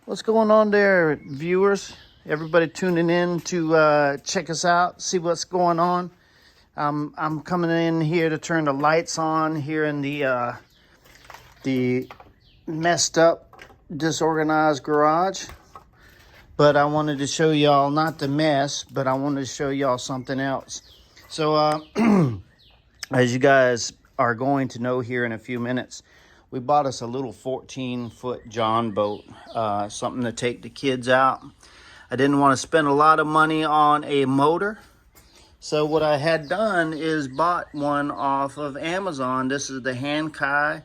What's going on there, viewers? Everybody tuning in to check us out, see what's going on. I'm coming in here to turn the lights on here in the messed up, disorganized garage. But I wanted to show y'all not the mess, but I wanted to show y'all something else. So as you guys are going to know here in a few minutes, we bought us a little 14-foot Jon boat, something to take the kids out. I didn't want to spend a lot of money on a motor. So what I had done is bought one off of Amazon. This is the Hangkia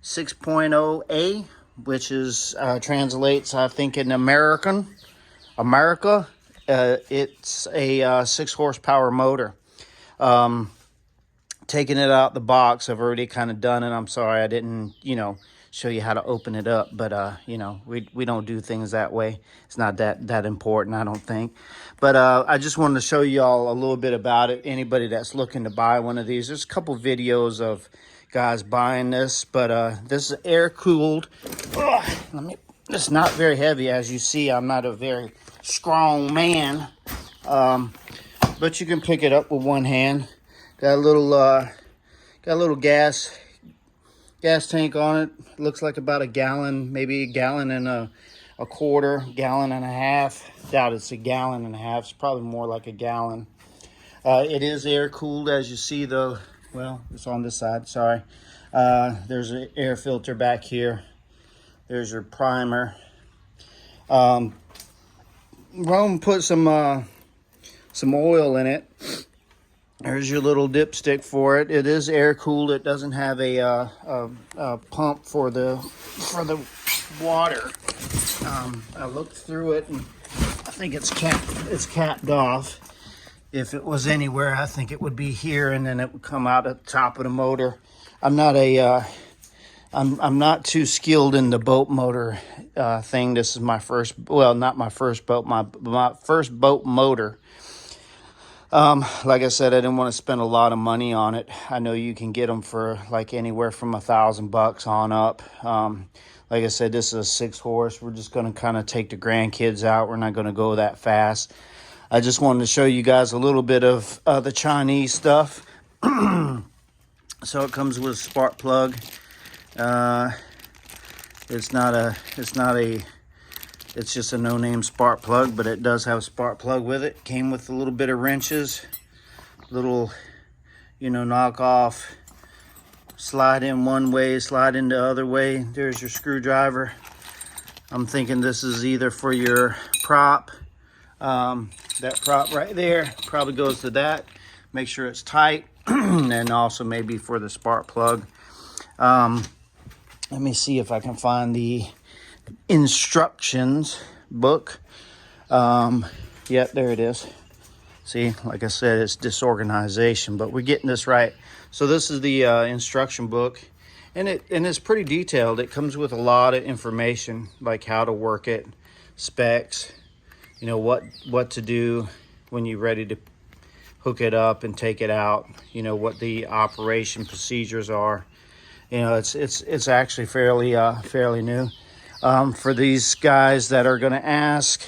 6.0A, which is translates, I think, in America. It's a 6 horsepower motor. Taking it out the box, I've already kind of done it. I'm sorry I didn't, show you how to open it up, but we don't do things that way. It's not that important, I don't think. But I just wanted to show y'all a little bit about it. Anybody that's looking to buy one of these, there's a couple videos of guys buying this, but this is air cooled. It's not very heavy, as you see. I'm not a very strong man, but you can pick it up with one hand. Got a little gas tank on it. Looks like about a gallon, maybe a gallon and a quarter, gallon and a half. Doubt it's a gallon and a half. It's probably more like a gallon. It is air cooled, as you see, though. Well, it's on this side. Sorry. There's an air filter back here. There's your primer. Well, I'm gonna put some oil in it. There's your little dipstick for it. It is air cooled. It doesn't have a pump for the water. I looked through it and I think it's capped off. If it was anywhere, I think it would be here, and then it would come out at the top of the motor. I'm not too skilled in the boat motor thing. This is my first, well, not my first boat, my first boat motor. Like I said, I didn't want to spend a lot of money on it. I know you can get them for like anywhere from $1,000 on up. Like I said, this is a 6 horse. We're just going to kind of take the grandkids out. We're not going to go that fast. I just wanted to show you guys a little bit of the Chinese stuff. So it comes with a spark plug. It's just a no-name spark plug, but it does have a spark plug with it. Came with a little bit of wrenches, little, knock off, slide in one way, slide in the other way. There's your screwdriver. I'm thinking this is either for your prop. That prop right there probably goes to that. Make sure it's tight, and also maybe for the spark plug. Let me see if I can find the instructions book. Yep, there it is. See, like I said, it's disorganization, but we're getting this right. So this is the instruction book, and it's pretty detailed. It comes with a lot of information, like how to work it, specs, what to do when you're ready to hook it up and take it out, what the operation procedures are. It's actually fairly new. For these guys that are going to ask,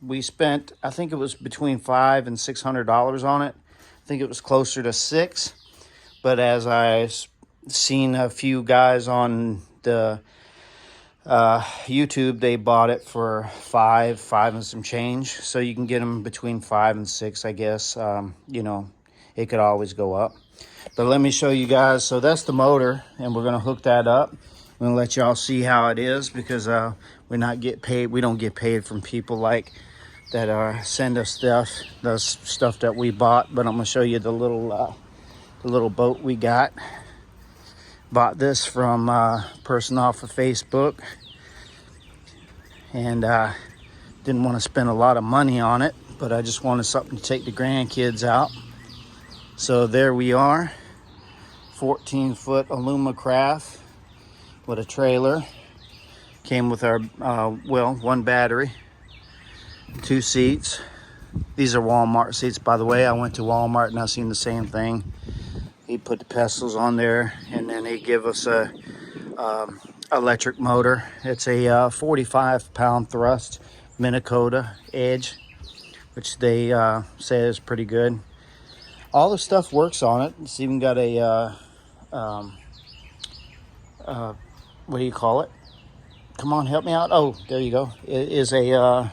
we spent, I think it was between $500 and $600 on it. I think it was closer to $600, but as I've seen a few guys on the YouTube, they bought it for $5 and some change. So you can get them between $5 and $6, I guess. It could always go up. But let me show you guys. So that's the motor, and we're going to hook that up. I'm going to let y'all see how it is, because we don't get paid from people like that send us stuff, the stuff that we bought. But I'm going to show you the little boat we got. Bought this from a person off of Facebook, and didn't want to spend a lot of money on it, but I just wanted something to take the grandkids out. So there we are, 14-foot Alumacraft with a trailer. Came with our, one battery, 2 seats. These are Walmart seats, by the way. I went to Walmart and I seen the same thing. He put the pedestals on there, and then he give us a electric motor. It's a 45-pound thrust Minn Kota Edge, which they say is pretty good. All the stuff works on it. It's even got a what do you call it? Come on, help me out. Oh, there you go. It is a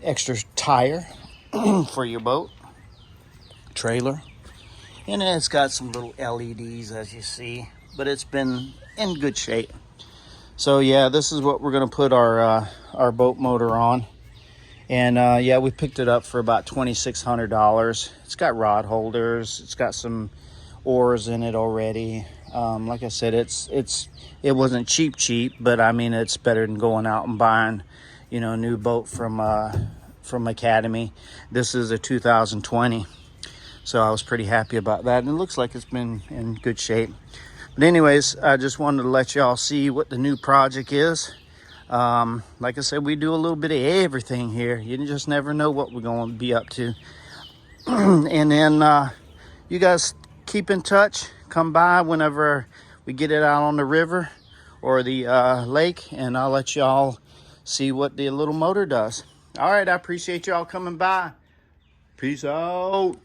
extra tire for your boat trailer, and then it's got some little LEDs, as you see, but it's been in good shape. So yeah, this is what we're going to put our boat motor on. And yeah, we picked it up for about $2,600. It's got rod holders. It's got some oars in it already. Like I said, it wasn't cheap, but I mean, it's better than going out and buying, you know, a new boat from Academy. This is a 2020, so I was pretty happy about that. And it looks like it's been in good shape. But anyways, I just wanted to let y'all see what the new project is. Like I said, we do a little bit of everything here. You just never know what we're going to be up to. And then you guys keep in touch. Come by whenever we get it out on the river or the lake, and I'll let y'all see what the little motor does. All right, I appreciate y'all coming by. Peace out.